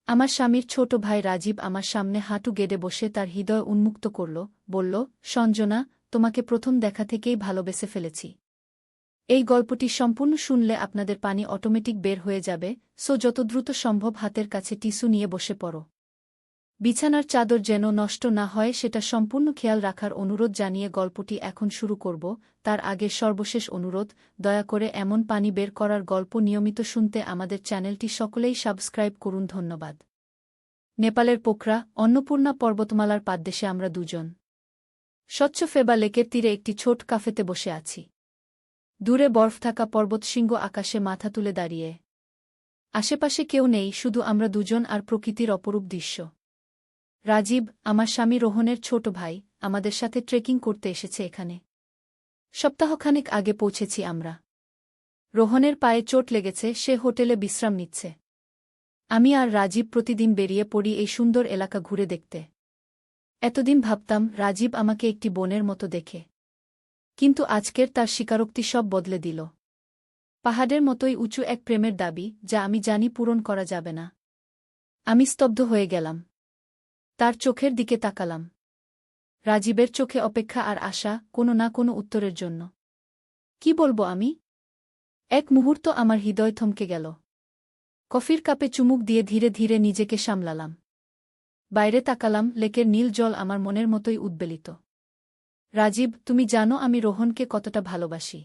আমার স্বামীর ছোট ভাই রাজীব আমার সামনে হাঁটু গেড়ে বসে তার হৃদয় উন্মুক্ত করল, বলল, সঞ্জনা, তোমাকে প্রথম দেখা থেকেই ভালোবেসে ফেলেছি। এই গল্পটি সম্পূর্ণ শুনলে আপনাদের পানি অটোমেটিক বের হয়ে যাবে, সো যত দ্রুত সম্ভব হাতের কাছে টিস্যু নিয়ে বসে পড়ো। বিছানার চাদর যেন নষ্ট না হয় সেটা সম্পূর্ণ খেয়াল রাখার অনুরোধ জানিয়ে গল্পটি এখন শুরু করব। তার আগে সর্বশেষ অনুরোধ, দয়া করে এমন পানি বের করার গল্প নিয়মিত শুনতে আমাদের চ্যানেলটি সকলেই সাবস্ক্রাইব করুন। ধন্যবাদ। নেপালের পোখরা, অন্নপূর্ণা পর্বতমালার পাদদেশে আমরা দুজন স্বচ্ছ ফেবা লেকের তীরে একটি ছোট কাফেতে বসে আছি। দূরে বরফ থাকা পর্বতশৃঙ্গ আকাশে মাথা তুলে দাঁড়িয়ে। আশেপাশে কেউ নেই, শুধু আমরা দুজন আর প্রকৃতির অপরূপ দৃশ্য। রাজীব, আমার স্বামী রোহনের ছোট ভাই, আমাদের সাথে ট্রেকিং করতে এসেছে এখানে। সপ্তাহখানেক আগে পৌঁছেছি আমরা। রোহনের পায়ে চোট লেগেছে, সে হোটেলে বিশ্রাম নিচ্ছে। আমি আর রাজীব প্রতিদিন বেরিয়ে পড়ি এই সুন্দর এলাকা ঘুরে দেখতে। এতদিন ভাবতাম রাজীব আমাকে একটি বোনের মতো দেখে, কিন্তু আজকের তার স্বীকারোক্তি সব বদলে দিল। পাহাড়ের মতোই উঁচু এক প্রেমের দাবি, যা আমি জানি পূরণ করা যাবে না। আমি স্তব্ধ হয়ে গেলাম। তার চোখের দিকে তাকালাম। রাজীবের চোখে অপেক্ষা আর আশা, কোনো না কোনো উত্তরের জন্য। কি বলবো আমি? এক মুহূর্ত আমার হৃদয় থমকে গেল। কফির কাপে চুমুক দিয়ে ধীরে ধীরে নিজেকে সামলালাম। বাইরে তাকালাম, লেকের নীল জল আমার মনের মতোই উদ্বেলিত। রাজীব, তুমি জানো আমি রোহনকে কতটা ভালোবাসি।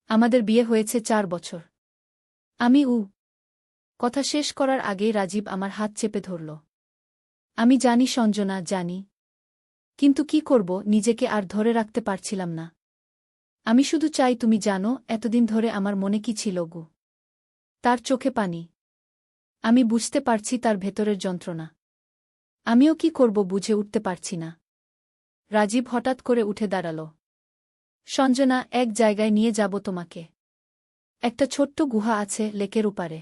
আমাদের বিয়ে হয়েছে 4 বছর। কথা শেষ করার আগেই রাজীব আমার হাত চেপে ধরল। আমি জানি সঞ্জনা, জানি। কিন্তু কি করব, নিজেকে আর ধরে রাখতে পারছিলাম না। আমি শুধু চাই তুমি জানো এতদিন ধরে আমার মনে কি ছিল গু। তার চোখে পানি। আমি বুঝতে পারছি তার ভেতরের যন্ত্রণা। আমিও কি করব বুঝে উঠতে পারছি না। রাজীব হঠাৎ করে উঠে দাঁড়াল। সঞ্জনা, এক জায়গায় নিয়ে যাব তোমাকে। একটা ছোট্ট গুহা আছে লেকের উপারে।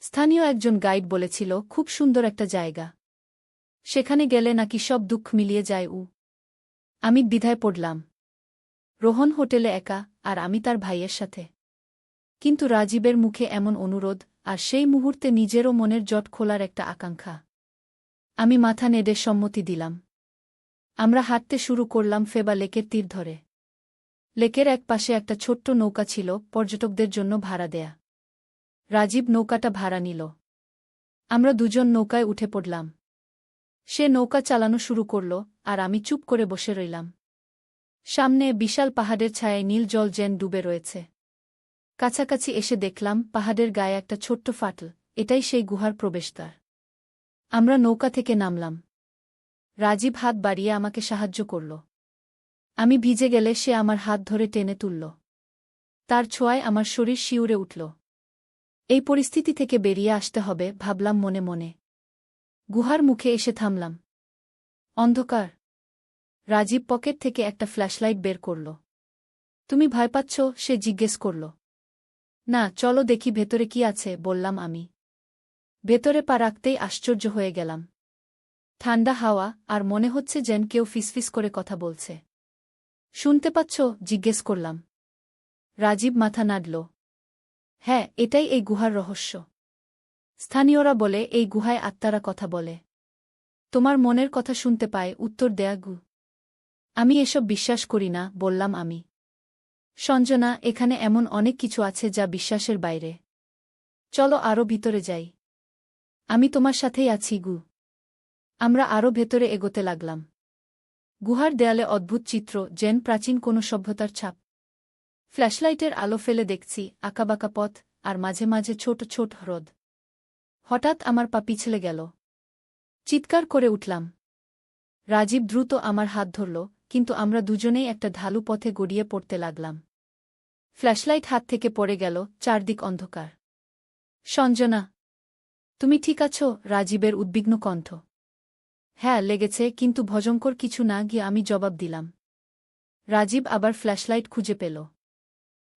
স্থানীয় একজন গাইড বলেছিল খুব সুন্দর একটা জায়গা। সেখানে গেলে নাকি সব দুঃখ মিলিয়ে যায়। আমি দ্বিধায় পড়লাম। রোহন হোটেলে একা, আর আমি তার ভাইয়ের সাথে। কিন্তু রাজীবের মুখে এমন অনুরোধ, আর সেই মুহূর্তে নিজেরও মনের জট খোলার একটা আকাঙ্ক্ষা। আমি মাথা নেড়ে সম্মতি দিলাম। আমরা হাঁটতে শুরু করলাম ফেবা লেকের তীর ধরে। লেকের এক পাশে একটা ছোট্ট নৌকা ছিল, পর্যটকদের জন্য ভাড়া দেয়া। রাজীব নৌকাটা ভাড়া নিল। আমরা দুজন নৌকায় উঠে পড়লাম। সে নৌকা চালানো শুরু করল, আর আমি চুপ করে বসে রইলাম। সামনে বিশাল পাহাড়ের ছায়ায় নীল জল যেন ডুবে রয়েছে। কাছাকাছি এসে দেখলাম পাহাড়ের গায়ে একটা ছোট্ট ফাটল, এটাই সেই গুহার প্রবেশদ্বার। আমরা নৌকা থেকে নামলাম। রাজীব হাত বাড়িয়ে আমাকে সাহায্য করল। আমি ভিজে গেলে সে আমার হাত ধরে টেনে তুলল। তার ছোঁয়ায় আমার শরীর শিউরে উঠল। এই পরিস্থিতি থেকে বেরিয়ে আসতে হবে, ভাবলাম মনে মনে। গুহার মুখে এসে থামলাম। অন্ধকার। রাজীব পকেট থেকে একটা ফ্ল্যাশলাইট বের করল। তুমি ভয় পাচ্ছ? সে জিজ্ঞেস করল। না, চলো দেখি ভেতরে কি আছে, বললাম আমি। ভেতরে পা রাখতেই আশ্চর্য হয়ে গেলাম। ঠান্ডা হাওয়া, আর মনে হচ্ছে যেন কেউ ফিসফিস করে কথা বলছে। শুনতে পাচ্ছ? জিজ্ঞেস করলাম। রাজীব মাথা নাড়ল। হ্যাঁ, এটাই এই গুহার রহস্য। স্থানীয়রা বলে এই গুহায় আত্মারা কথা বলে। তোমার মনের কথা শুনতে পায়, উত্তর দেয়া গু। আমি এসব বিশ্বাস করি না, বললাম আমি। সঞ্জনা, এখানে এমন অনেক কিছু আছে যা বিশ্বাসের বাইরে। চলো আরও ভিতরে যাই। আমি তোমার সাথেই আছি গু। আমরা আরও ভেতরে এগোতে লাগলাম। গুহার দেয়ালে অদ্ভুত চিত্র, যেন প্রাচীন কোনো সভ্যতার ছাপ। ফ্ল্যাশলাইটের আলো ফেলে দেখছি আঁকাবাঁকা পথ, আর মাঝে মাঝে ছোট ছোট হ্রদ। হঠাৎ আমার পা পিছলে গেল। চিৎকার করে উঠলাম। রাজীব দ্রুত আমার হাত ধরল, কিন্তু আমরা দুজনেই একটা ঢালু পথে গড়িয়ে পড়তে লাগলাম। ফ্ল্যাশলাইট হাত থেকে পড়ে গেল, চারদিক অন্ধকার। সঞ্জনা, তুমি ঠিক আছো? রাজীবের উদ্বিগ্ন কণ্ঠ। হ্যাঁ, লেগেছে, কিন্তু ভয়ঙ্কর কিছু না, গিয়ে আমি জবাব দিলাম। রাজীব আবার ফ্ল্যাশলাইট খুঁজে পেল।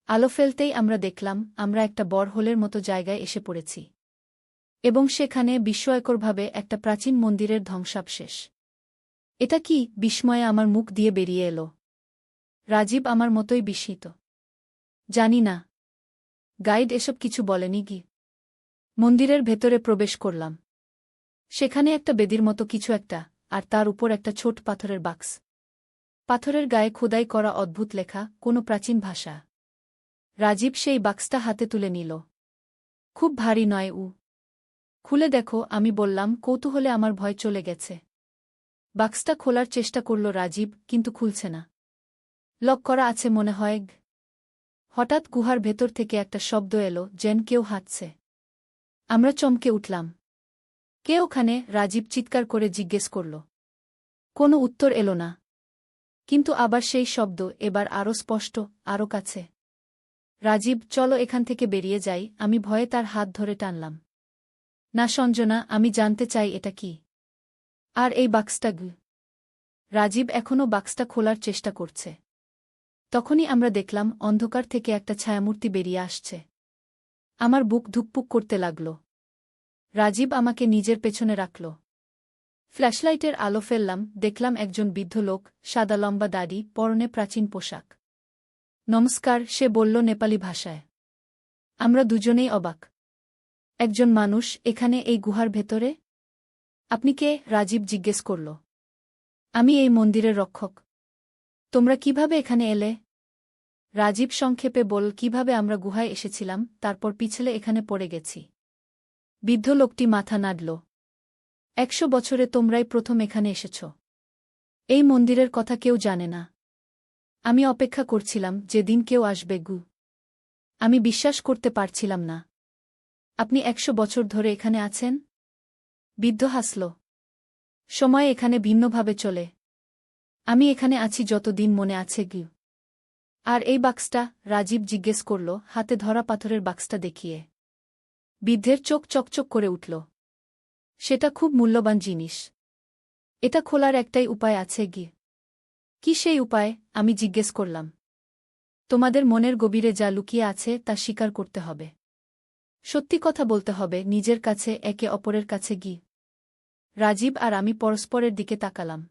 আলো ফেলতেই আমরা দেখলাম আমরা একটা বড়হোলের মতো জায়গায় এসে পড়েছি। এবং সেখানে বিস্ময়করভাবে একটা প্রাচীন মন্দিরের ধ্বংসাবশেষ। এটা কি? বিস্ময়ে আমার মুখ দিয়ে বেরিয়ে এলো। রাজীব আমার মতোই বিস্মিত। জানি না। গাইড এসব কিছু বলেনি কি? মন্দিরের ভেতরে প্রবেশ করলাম। সেখানে একটা বেদির মতো কিছু একটা, আর তার উপর একটা ছোট পাথরের বাক্স। পাথরের গায়ে খোদাই করা অদ্ভুত লেখা, কোনো প্রাচীন ভাষা। রাজীব সেই বাক্সটা হাতে তুলে নিল। খুব ভারী নয় খুলে দেখো, আমি বললাম, কৌতূহলে আমার ভয় চলে গেছে। বাক্সটা খোলার চেষ্টা করল রাজীব, কিন্তু খুলছে না। লক করা আছে মনে হয়। হঠাৎ গুহার ভেতর থেকে একটা শব্দ এলো, যেন কেউ হাঁটছে। আমরা চমকে উঠলাম। কে ওখানে? রাজীব চিৎকার করে জিজ্ঞেস করল। কোনো উত্তর এলো না। কিন্তু আবার সেই শব্দ, এবার আরও স্পষ্ট, আরও কাছে। রাজীব, চলো এখান থেকে বেরিয়ে যাই। আমি ভয়ে তার হাত ধরে টানলাম। না সঞ্জনা, আমি জানতে চাই এটা কি। আর এই বাক্সটা রাজীব এখনও বাক্সটা খোলার চেষ্টা করছে। তখনই আমরা দেখলাম অন্ধকার থেকে একটা ছায়ামূর্তি বেরিয়ে আসছে। আমার বুক ধুকপুক করতে লাগল। রাজীব আমাকে নিজের পেছনে রাখল। ফ্ল্যাশলাইটের আলো ফেললাম, দেখলাম একজন বৃদ্ধ লোক, সাদা লম্বা দাড়ি, পরনে প্রাচীন পোশাক। নমস্কার, সে বলল নেপালি ভাষায়। আমরা দুজনেই অবাক। একজন মানুষ এখানে, এই গুহার ভেতরে? আপনি কে? রাজীব জিজ্ঞেস করল। আমি এই মন্দিরের রক্ষক। তোমরা কিভাবে এখানে এলে? রাজীব সংক্ষেপে বল, কিভাবে আমরা গুহায় এসেছিলাম, তারপর পিছলে এখানে পড়ে গেছি। বৃদ্ধ লোকটি মাথা নাড়ল। 100 বছরে তোমরাই প্রথম এখানে এসেছ। এই মন্দিরের কথা কেউ জানে না। আমি অপেক্ষা করছিলাম যেদিন কেউ আসবে আমি বিশ্বাস করতে পারছিলাম না। আপনি 100 বছর ধরে এখানে আছেন? বৃদ্ধ হাসল। সময় এখানে ভিন্নভাবে চলে। আমি এখানে আছি যতদিন মনে আছে আর এই বাক্সটা? রাজীব জিজ্ঞেস করল, হাতে ধরা পাথরের বাক্সটা দেখিয়ে। বৃদ্ধের চোখ চকচক করে উঠল। সেটা খুব মূল্যবান জিনিস। এটা খোলার একটাই উপায় আছে কি সেই উপায়? আমি জিজ্ঞেস করলাম। তোমাদের মনের গভীরে যা লুকিয়ে আছে তা স্বীকার করতে হবে। সত্যি কথা বলতে হবে, নিজের কাছে, একে অপরের কাছে রাজীব আর আমি পরস্পরের দিকে তাকালাম।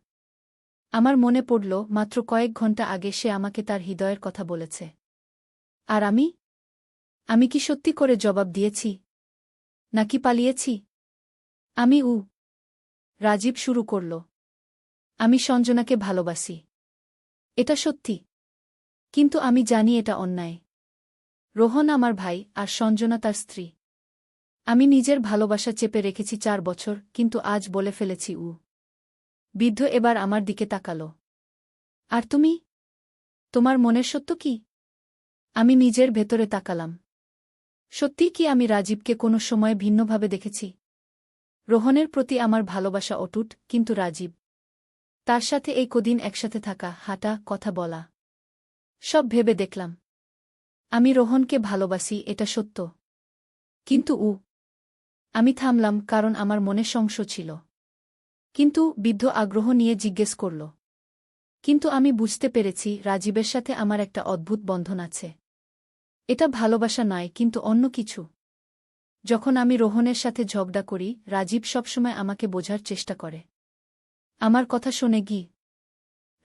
আমার মনে পড়ল, মাত্র কয়েক ঘন্টা আগে সে আমাকে তার হৃদয়ের কথা বলেছে। আর আমি কি সত্যি করে জবাব দিয়েছি? নাকি পালিয়েছি? আমি রাজীব শুরু করল। আমি সঞ্জনাকে ভালোবাসি। এটা সত্যি। কিন্তু আমি জানি এটা অন্যায়। রোহন আমার ভাই, আর সঞ্জনা তার স্ত্রী। আমি নিজের ভালোবাসা চেপে রেখেছি 4 বছর, কিন্তু আজ বলে ফেলেছি বৃদ্ধ এবার আমার দিকে তাকাল। আর তুমি? তোমার মনের সত্য কি? আমি নিজের ভেতরে তাকালাম। সত্যি কি আমি রাজীবকে কোনো সময় ভিন্নভাবে দেখেছি? রোহনের প্রতি আমার ভালোবাসা অটুট, কিন্তু রাজীব, তার সাথে এই কদিন একসাথে থাকা, হাঁটা, কথা বলা, সব ভেবে দেখলাম আমি রোহনকে ভালোবাসি, এটা সত্য। কিন্তু আমি থামলাম, কারণ আমার মনে সংশয় ছিল। কিন্তু বৃদ্ধ আগ্রহ নিয়ে জিজ্ঞেস করল। কিন্তু আমি বুঝতে পেরেছি রাজীবের সাথে আমার একটা অদ্ভুত বন্ধন আছে। এটা ভালোবাসা নয়, কিন্তু অন্য কিছু। যখন আমি রোহনের সাথে ঝগড়া করি, রাজীব সবসময় আমাকে বোঝার চেষ্টা করে। আমার কথা শোনে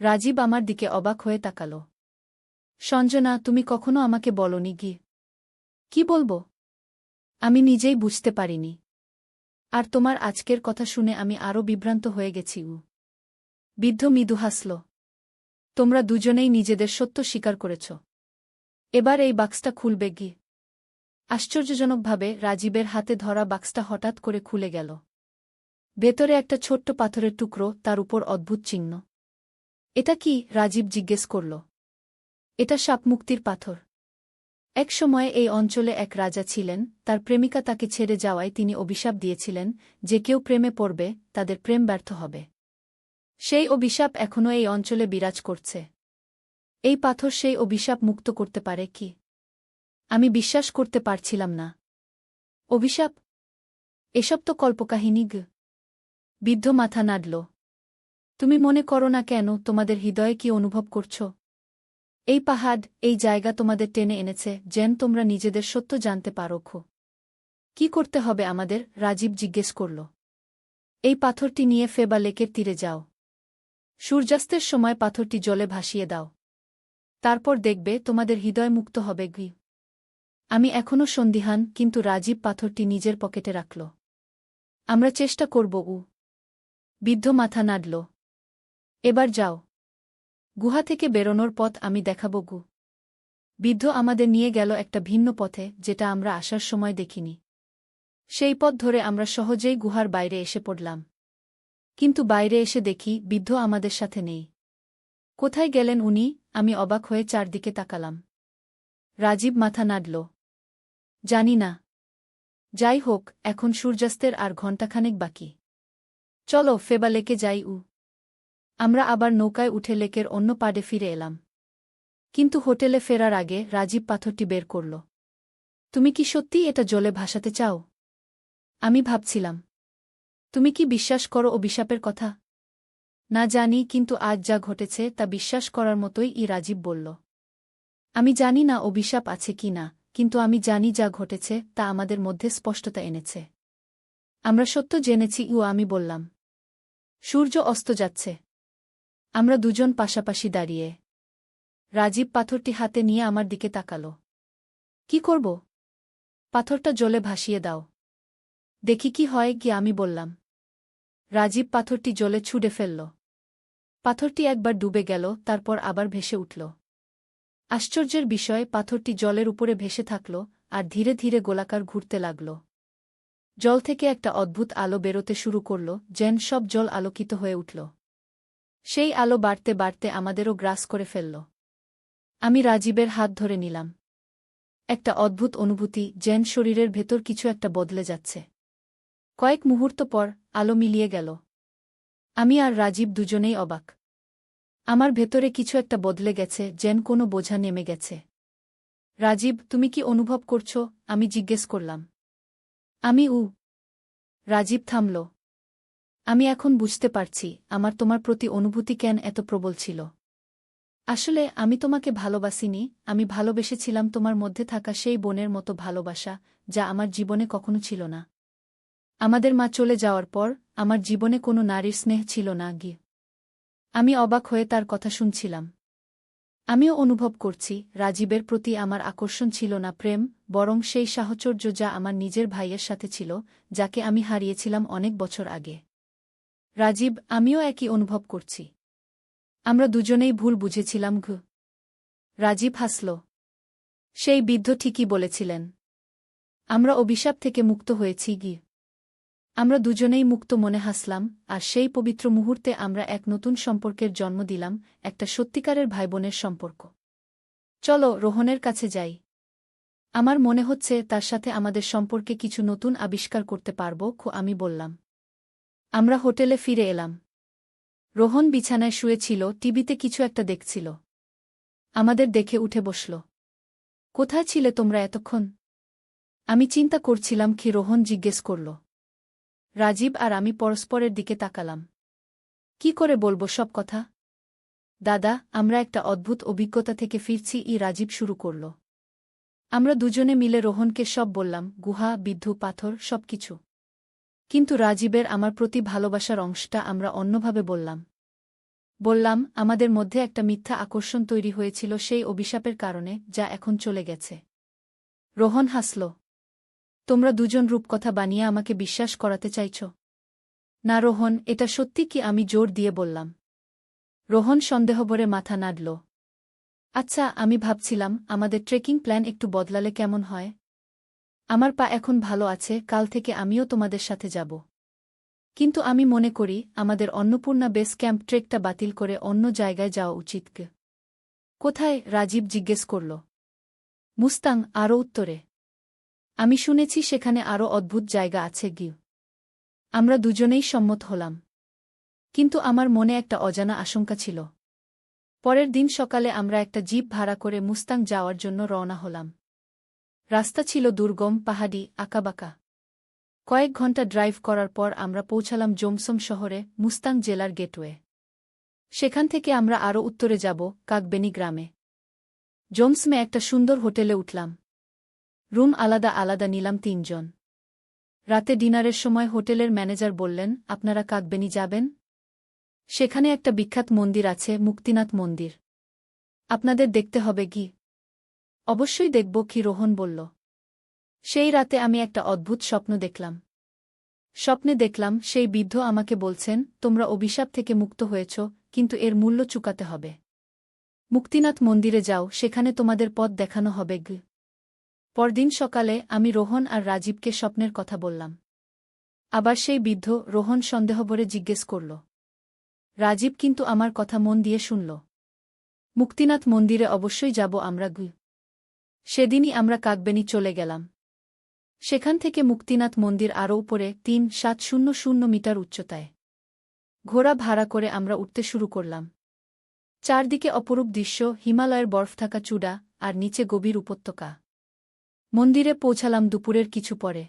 রাজীব আমার দিকে অবাক হয়ে তাকাল। সঞ্জনা, তুমি কখনো আমাকে বলনি কি বলবো? আমি নিজেই বুঝতে পারিনি। আর তোমার আজকের কথা শুনে আমি আরও বিভ্রান্ত হয়ে গেছি বৃদ্ধ মৃদু হাসল। তোমরা দুজনেই নিজেদের সত্য স্বীকার করেছ। এবার এই বাক্সটা খুলবে আশ্চর্যজনকভাবে রাজীবের হাতে ধরা বাক্সটা হঠাৎ করে খুলে গেল। ভেতরে একটা ছোট্ট পাথরের টুকরো, তার উপর অদ্ভুত চিহ্ন। এটা কি? রাজীব জিজ্ঞেস করল। এটা সাপমুক্তির পাথর। এক সময়ে এই অঞ্চলে এক রাজা ছিলেন, তার প্রেমিকা তাকে ছেড়ে যাওয়ায় তিনি অভিশাপ দিয়েছিলেন, যে কেউ প্রেমে পড়বে তাদের প্রেম ব্যর্থ হবে। সেই অভিশাপ এখনও এই অঞ্চলে বিরাজ করছে। এই পাথর সেই অভিশাপ মুক্ত করতে পারে কি? আমি বিশ্বাস করতে পারছিলাম না। অভিশাপ? এসব তো কল্পকাহিনী বৃদ্ধ মাথা নাড়ল। তুমি মনে করো না কেন? তোমাদের হৃদয়ে কি অনুভব করছ? এই পাহাড়, এই জায়গা তোমাদের টেনে এনেছে, যেন তোমরা নিজেদের সত্য জানতে পারো। কি করতে হবে আমাদের? রাজীব জিজ্ঞেস করল। এই পাথরটি নিয়ে ফেবা লেকের তীরে যাও। সূর্যাস্তের সময় পাথরটি জলে ভাসিয়ে দাও। তারপর দেখবে তোমাদের হৃদয় মুক্ত হবে আমি এখনও সন্দিহান, কিন্তু রাজীব পাথরটি নিজের পকেটে রাখল। আমরা চেষ্টা করব। বৃদ্ধ মাথা নাড়ল। এবার যাও। গুহা থেকে বেরোনোর পথ আমি দেখাব। বৃদ্ধ আমাদের নিয়ে গেল একটা ভিন্ন পথে, যেটা আমরা আসার সময় দেখিনি। সেই পথ ধরে আমরা সহজেই গুহার বাইরে এসে পড়লাম। কিন্তু বাইরে এসে দেখি বৃদ্ধ আমাদের সাথে নেই। কোথায় গেলেন উনি? আমি অবাক হয়ে চারদিকে তাকালাম। রাজীব মাথা নাড়ল। জানি না। যাই হোক, এখন সূর্যাস্তের আর ঘণ্টাখানেক বাকি। চলো ফেবা লেকে যাই। আমরা আবার নৌকায় উঠে লেকের অন্য পাড়ে ফিরে এলাম। কিন্তু হোটেলে ফেরার আগে রাজীব পাথরটি বের করল। তুমি কি সত্যিই এটা জলে ভাসাতে চাও? আমি ভাবছিলাম। তুমি কি বিশ্বাস করো অভিশাপের কথা? না জানি, কিন্তু আজ যা ঘটেছে তা বিশ্বাস করার মতোই। রাজীব বলল। আমি জানি না অভিশাপ আছে কি না, কিন্তু আমি জানি যা ঘটেছে তা আমাদের মধ্যে স্পষ্টতা এনেছে। আমরা সত্য জেনেছি। আমি বললাম। সূর্য অস্ত যাচ্ছে। আমরা দুজন পাশাপাশি দাঁড়িয়ে। রাজীব পাথরটি হাতে নিয়ে আমার দিকে তাকাল। কি করব? পাথরটা জলে ভাসিয়ে দাও। দেখি কি হয়। আমি বললাম। রাজীব পাথরটি জলে ছুঁড়ে ফেলল। পাথরটি একবার ডুবে গেল, তারপর আবার ভেসে উঠল। আশ্চর্যের বিষয়, পাথরটি জলের উপরে ভেসে থাকল আর ধীরে ধীরে গোলাকার ঘুরতে লাগল। জল থেকে একটা অদ্ভুত আলো বেরোতে শুরু করল, যেন সব জল আলোকিত হয়ে উঠল। সেই আলো বাড়তে বাড়তে আমাদেরও গ্রাস করে ফেলল। আমি রাজীবের হাত ধরে নিলাম। একটা অদ্ভুত অনুভূতি, যেন শরীরের ভেতর কিছু একটা বদলে যাচ্ছে। কয়েক মুহূর্ত পর আলো মিলিয়ে গেল। আমি আর রাজীব দুজনেই অবাক। আমার ভেতরে কিছু একটা বদলে গেছে, যেন কোনো বোঝা নেমে গেছে। রাজীব, তুমি কি অনুভব করছো? আমি জিজ্ঞেস করলাম। আমি। রাজীব থামল। আমি এখন বুঝতে পারছি আমার তোমার প্রতি অনুভূতি কেন এত প্রবল ছিল। আসলে আমি তোমাকে ভালোবাসিনি, আমি ভালোবেসেছিলাম তোমার মধ্যে থাকা সেই বোনের মতো ভালোবাসা, যা আমার জীবনে কখনো ছিল না। আমাদের মা চলে যাওয়ার পর আমার জীবনে কোনো নারীর স্নেহ ছিল না। আমি অবাক হয়ে তার কথা শুনছিলাম। আমিও অনুভব করছি রাজীবের প্রতি আমার আকর্ষণ ছিল না প্রেম, বরং সেই সাহচর্য যা আমার নিজের ভাইয়ের সাথে ছিল, যাকে আমি হারিয়েছিলাম অনেক বছর আগে। রাজীব, আমিও একই অনুভব করছি। আমরা দুজনেই ভুল বুঝেছিলাম। রাজীব হাসল। সেই বৃদ্ধ ঠিকই বলেছিলেন। আমরা অভিশাপ থেকে মুক্ত হয়েছি। আমরা দুজনেই মুক্ত মনে হাসলাম, আর সেই পবিত্র মুহূর্তে আমরা এক নতুন সম্পর্কের জন্ম দিলাম, একটা সত্যিকারের ভাইবোনের সম্পর্ক। চলো রোহনের কাছে যাই। আমার মনে হচ্ছে তার সাথে আমাদের সম্পর্কে কিছু নতুন আবিষ্কার করতে পারব। আমি বললাম। আমরা হোটেলে ফিরে এলাম। রোহন বিছানায় শুয়েছিল, টিভিতে কিছু একটা দেখছিল। আমাদের দেখে উঠে বসল। কোথায় ছিলে তোমরা এতক্ষণ? আমি চিন্তা করছিলাম। রোহন জিজ্ঞেস করল। রাজীব আর আমি পরস্পরের দিকে তাকালাম। কি করে বলবো সব কথা? দাদা, আমরা একটা অদ্ভুত অভিজ্ঞতা থেকে ফিরছি। রাজীব শুরু করল। আমরা দুজনে মিলে রোহনকে সব বললাম, গুহা, বৃদ্ধ, পাথর, সবকিছু। কিন্তু রাজীবের আমার প্রতি ভালোবাসার অংশটা আমরা অন্যভাবে বললাম। বললাম, আমাদের মধ্যে একটা মিথ্যা আকর্ষণ তৈরি হয়েছিল সেই অভিশাপের কারণে, যা এখন চলে গেছে। রোহন হাসল। তোমরা দুজন রূপকথা বানিয়ে আমাকে বিশ্বাস করাতে চাইছ? না রোহন, এটা সত্যি। আমি জোর দিয়ে বললাম। রোহন সন্দেহভরে মাথা নাড়ল। আচ্ছা, আমি ভাবছিলাম আমাদের ট্রেকিং প্ল্যান একটু বদলালে কেমন হয়। আমার পা এখন ভালো আছে, কাল থেকে আমিও তোমাদের সাথে যাব। কিন্তু আমি মনে করি আমাদের অন্নপূর্ণা বেস ক্যাম্প ট্রেকটা বাতিল করে অন্য জায়গায় যাওয়া উচিত। কোথায়? রাজীব জিজ্ঞেস করল। মুস্তাং, আরও উত্তরে। আমি শুনেছি সেখানে আরও অদ্ভুত জায়গা আছে। আমরা দুজনেই সম্মত হলাম। কিন্তু আমার মনে একটা অজানা আশঙ্কা ছিল। পরের দিন সকালে আমরা একটা জিপ ভাড়া করে মুস্তাং যাওয়ার জন্য রওনা হলাম। রাস্তা ছিল দুর্গম, পাহাড়ি, আঁকাবাঁকা। কয়েক ঘন্টা ড্রাইভ করার পর আমরা পৌঁছালাম জোমসম শহরে, মুস্তাং জেলার গেটওয়ে। সেখান থেকে আমরা আরও উত্তরে যাব, কাকবেনি গ্রামে। জোমসমে একটা সুন্দর হোটেলে উঠলাম। রুম আলাদা আলাদা নিলাম 3 জন। রাতে ডিনারের সময় হোটেলের ম্যানেজার বললেন, আপনারা কাকবেনি যাবেন? সেখানে একটা বিখ্যাত মন্দির আছে, মুক্তিনাথ মন্দির। আপনাদের দেখতে হবে। অবশ্যই দেখব। রোহন বলল। সেই রাতে আমি একটা অদ্ভুত স্বপ্ন দেখলাম। স্বপ্নে দেখলাম সেই বৃদ্ধ আমাকে বলছেন, তোমরা অভিশাপ থেকে মুক্ত হয়েছ, কিন্তু এর মূল্য চুকাতে হবে। মুক্তিনাথ মন্দিরে যাও, সেখানে তোমাদের পথ দেখানো হবে। পরদিন সকালে আমি রোহন আর রাজীবকে স্বপ্নের কথা বললাম। আবার সেই বৃদ্ধ রোহন সন্দেহভরে জিজ্ঞেস করল। রাজীব কিন্তু আমার কথা মন দিয়ে শুনল। মুক্তিনাথ মন্দিরে অবশ্যই যাব আমরা। সেদিনই আমরা কাকবেনি চলে গেলাম। সেখান থেকে মুক্তিনাথ মন্দির আরও উপরে 3700 মিটার উচ্চতায়। ঘোড়া ভাড়া করে আমরা উঠতে শুরু করলাম। চারদিকে অপরূপ দৃশ্য, হিমালয়ের বরফ থাকা চূড়া আর নিচে গভীর উপত্যকা। মন্দিরে পৌঁছালাম দুপুরের কিছু পরে।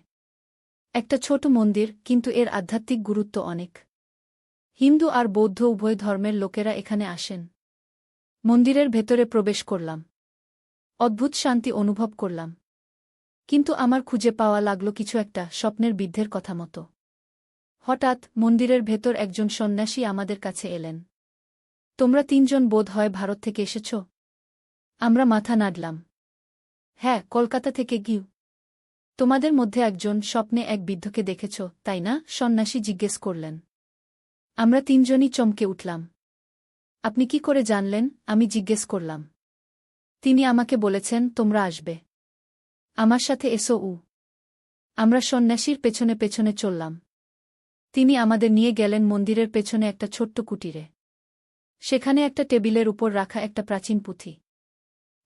একটা ছোট মন্দির, কিন্তু এর আধ্যাত্মিক গুরুত্ব অনেক। হিন্দু আর বৌদ্ধ উভয় ধর্মের লোকেরা এখানে আসেন। মন্দিরের ভেতরে প্রবেশ করলাম। অদ্ভুত শান্তি অনুভব করলাম। কিন্তু আমার খুঁজে পাওয়া লাগল কিছু একটা স্বপ্নের বৃদ্ধের কথা মতো। হঠাৎ মন্দিরের ভেতর একজন সন্ন্যাসী আমাদের কাছে এলেন। তোমরা তিনজন বোধ হয় ভারত থেকে এসেছ? আমরা মাথা নাড়লাম। হ্যাঁ, কলকাতা থেকে গিয়ে। তোমাদের মধ্যে একজন স্বপ্নে এক বৃদ্ধকে দেখেছ, তাই না? সন্ন্যাসী জিজ্ঞেস করলেন। আমরা তিনজনই চমকে উঠলাম। আপনি কি করে জানলেন? আমি জিজ্ঞেস করলাম। তিনি আমাকে বলেছেন তোমরা আসবে। আমার সাথে এসো। আমরা সন্ন্যাসীর পেছনে পেছনে চললাম। তিনি আমাদের নিয়ে গেলেন মন্দিরের পেছনে একটা ছোট্ট কুটিরে। সেখানে একটা টেবিলের উপর রাখা একটা প্রাচীন পুঁথি।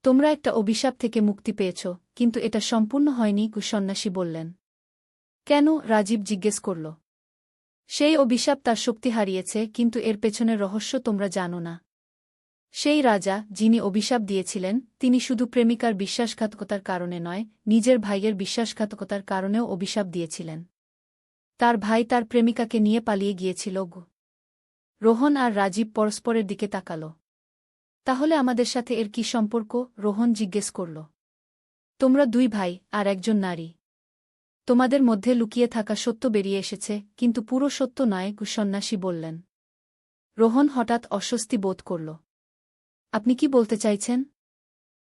তোমরা একটা অভিশাপ থেকে মুক্তি পেয়েছ, কিন্তু এটা সম্পূর্ণ হয়নি, সন্ন্যাসী বললেন। কেন? রাজীব জিজ্ঞেস করল। সেই অভিশাপ তার শক্তি হারিয়েছে, কিন্তু এর পেছনের রহস্য তোমরা জানো না। সেই রাজা, যিনি অভিশাপ দিয়েছিলেন, তিনি শুধু প্রেমিকার বিশ্বাসঘাতকতার কারণে নয়, নিজের ভাইয়ের বিশ্বাসঘাতকতার কারণেও অভিশাপ দিয়েছিলেন। তার ভাই তার প্রেমিকাকে নিয়ে পালিয়ে গিয়েছিল। রোহন আর রাজীব পরস্পরের দিকে তাকাল। তাহলে আমাদের সাথে এর কি সম্পর্ক? রোহন জিজ্ঞেস করল। তোমরা দুই ভাই আর একজন নারী। তোমাদের মধ্যে লুকিয়ে থাকা সত্য বেরিয়ে এসেছে, কিন্তু পুরো সত্য নয়, সন্ন্যাসী বললেন। রোহন হঠাৎ অস্বস্তি বোধ করল। আপনি কি বলতে চাইছেন?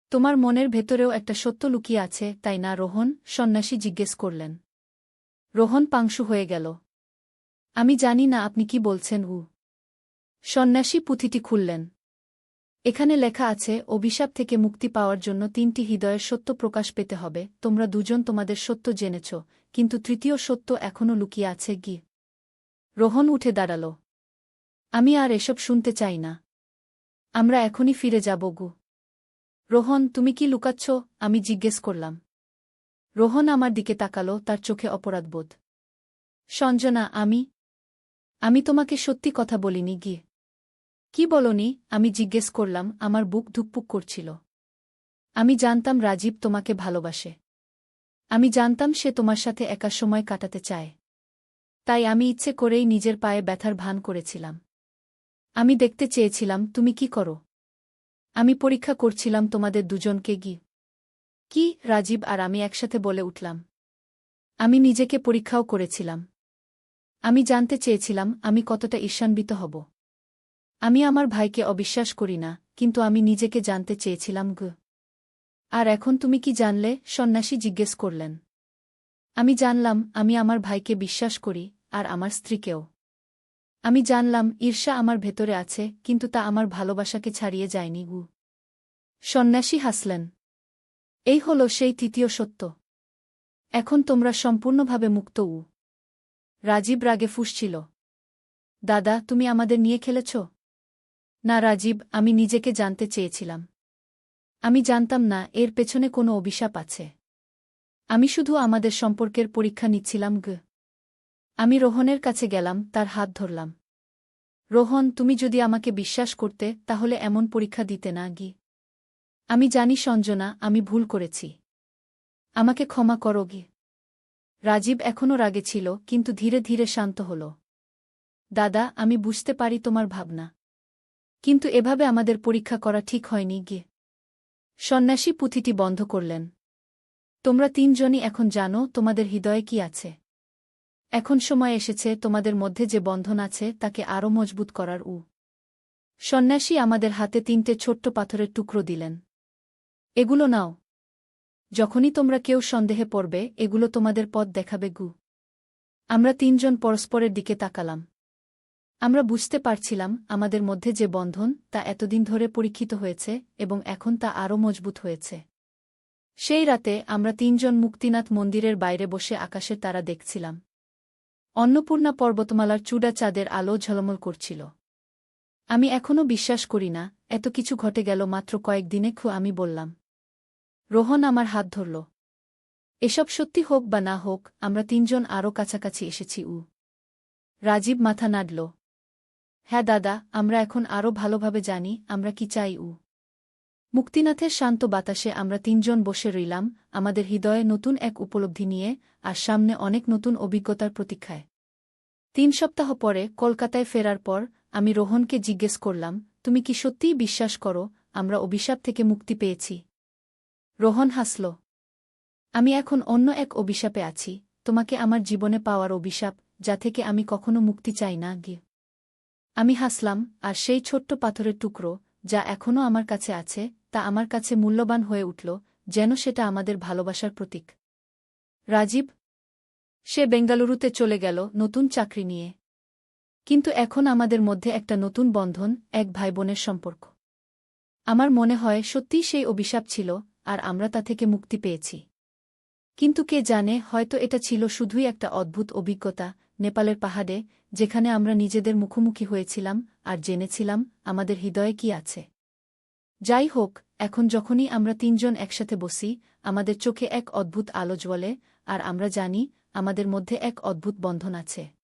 তোমার মনের ভেতরেও একটা সত্য লুকিয়ে আছে, তাই না রোহন? সন্ন্যাসী জিজ্ঞেস করলেন। রোহন পাংশু হয়ে গেল। আমি জানি না আপনি কি বলছেন। সন্ন্যাসী পুঁথিটি খুললেন। এখানে লেখা আছে, অভিশাপ থেকে মুক্তি পাওয়ার জন্য তিনটি হৃদয়ের সত্য প্রকাশ পেতে হবে। তোমরা দুজন তোমাদের সত্য জেনেছ, কিন্তু তৃতীয় সত্য এখনও লুকিয়ে আছে। রোহন উঠে দাঁড়াল। আমি আর এসব শুনতে চাই না। আমরা এখনই ফিরে যাব। রোহন, তুমি কি লুকাচ্ছ? আমি জিজ্ঞেস করলাম। রোহন আমার দিকে তাকাল, তার চোখে অপরাধবোধ। সঞ্জনা, আমি তোমাকে সত্যি কথা বলিনি। কি বলনি? আমি জিজ্ঞেস করলাম। আমার বুক ধুকপুক করছিল। আমি জানতাম রাজীব তোমাকে ভালোবাসে। আমি জানতাম সে তোমার সাথে একা সময় কাটাতে চায়। তাই আমি ইচ্ছে করেই নিজের পায়ে ব্যথার ভান করেছিলাম। আমি দেখতে চেয়েছিলাম তুমি কি করো। আমি পরীক্ষা করছিলাম তোমাদের দুজনকে। কি? রাজীব আর আমি একসাথে বলে উঠলাম। আমি নিজেকে পরীক্ষাও করেছিলাম। আমি জানতে চেয়েছিলাম আমি কতটা ঈর্ষান্বিত হব। আমি আমার ভাইকে অবিশ্বাস করি না, কিন্তু আমি নিজেকে জানতে চেয়েছিলাম। আর এখন তুমি কি জানলে? সন্ন্যাসী জিজ্ঞেস করলেন। আমি জানলাম আমি আমার ভাইকে বিশ্বাস করি, আর আমার স্ত্রীকেও। আমি জানলাম ঈর্ষা আমার ভেতরে আছে, কিন্তু তা আমার ভালোবাসাকে ছাড়িয়ে যায়নি। সন্ন্যাসী হাসলেন। এই হল সেই তৃতীয় সত্য। এখন তোমরা সম্পূর্ণভাবে মুক্ত। রাজীব রাগে ফুঁসছিল। দাদা, তুমি আমাদের নিয়ে খেলেছ? না রাজীব, আমি নিজেকে জানতে চেয়েছিলাম। আমি জানতাম না এর পেছনে কোনো অভিশাপ আছে। আমি শুধু আমাদের সম্পর্কের পরীক্ষা নিচ্ছিলাম। আমি রোহনের কাছে গেলাম, তার হাত ধরলাম। রোহন, তুমি যদি আমাকে বিশ্বাস করতে, তাহলে এমন পরীক্ষা দিতে না। আমি জানি সঞ্জনা, আমি ভুল করেছি। আমাকে ক্ষমা করো। রাজীব এখনও রাগে ছিল, কিন্তু ধীরে ধীরে শান্ত হল। দাদা, আমি বুঝতে পারি তোমার ভাবনা। কিন্তু এভাবে আমাদের পরীক্ষা করা ঠিক হয়নি। সন্ন্যাসী পুঁথিটি বন্ধ করলেন। তোমরা তিনজনই এখন জানো তোমাদের হৃদয়ে কি আছে। এখন সময় এসেছে তোমাদের মধ্যে যে বন্ধন আছে তাকে আরও মজবুত করার। সন্ন্যাসী আমাদের হাতে তিনটে ছোট্ট পাথরের টুকরো দিলেন। এগুলো নাও। যখনই তোমরা কেউ সন্দেহে পড়বে, এগুলো তোমাদের পথ দেখাবে। আমরা তিনজন পরস্পরের দিকে তাকালাম। আমরা বুঝতে পারছিলাম আমাদের মধ্যে যে বন্ধন তা এতদিন ধরে পরীক্ষিত হয়েছে এবং এখন তা আরও মজবুত হয়েছে। সেই রাতে আমরা তিনজন মুক্তিনাথ মন্দিরের বাইরে বসে আকাশের তারা দেখছিলাম। অন্নপূর্ণা পর্বতমালার চূড়া চাঁদের আলো ঝলমল করছিল। আমি এখনও বিশ্বাস করি না এত কিছু ঘটে গেল মাত্র কয়েকদিনে। আমি বললাম। রোহন আমার হাত ধরল। এসব সত্যি হোক বা না হোক আমরা তিনজন আরও কাছাকাছি এসেছি। রাজীব মাথা নাড়ল। হ্যাঁ দাদা, আমরা এখন আরও ভালোভাবে জানি আমরা কি চাই। মুক্তিনাথের শান্ত বাতাসে আমরা তিনজন বসে রইলাম, আমাদের হৃদয়ে নতুন এক উপলব্ধি নিয়ে, আর সামনে অনেক নতুন অভিজ্ঞতার প্রতীক্ষায়। ৩ সপ্তাহ পরে কলকাতায় ফেরার পর আমি রোহনকে জিজ্ঞেস করলাম, তুমি কি সত্যিই বিশ্বাস করো আমরা অভিশাপ থেকে মুক্তি পেয়েছি? রোহন হাসল। আমি এখন অন্য এক অভিশাপে আছি, তোমাকে আমার জীবনে পাওয়ার অভিশাপ, যা থেকে আমি কখনো মুক্তি চাই না। আমি হাসলাম, আর সেই ছোট্ট পাথরের টুকরো যা এখনও আমার কাছে আছে তা আমার কাছে মূল্যবান হয়ে উঠল, যেন সেটা আমাদের ভালোবাসার প্রতীক। রাজীব? সে বেঙ্গালুরুতে চলে গেল নতুন চাকরি নিয়ে। কিন্তু এখন আমাদের মধ্যে একটা নতুন বন্ধন, এক ভাইবোনের সম্পর্ক। আমার মনে হয় সত্যিই সেই অভিশাপ ছিল, আর আমরা তা থেকে মুক্তি পেয়েছি। কিন্তু কে জানে, হয়তো এটা ছিল শুধুই একটা অদ্ভুত অভিজ্ঞতা, নেপালের পাহাড়ে, যেখানে আমরা নিজেদের মুখোমুখি হয়েছিলাম আর জেনেছিলাম আমাদের হৃদয়ে কি আছে। যাই হোক, এখন যখনই আমরা তিনজন একসাথে বসি, আমাদের চোখে এক অদ্ভুত আলো জ্বলে, আর আমরা জানি আমাদের মধ্যে এক অদ্ভুত বন্ধন আছে।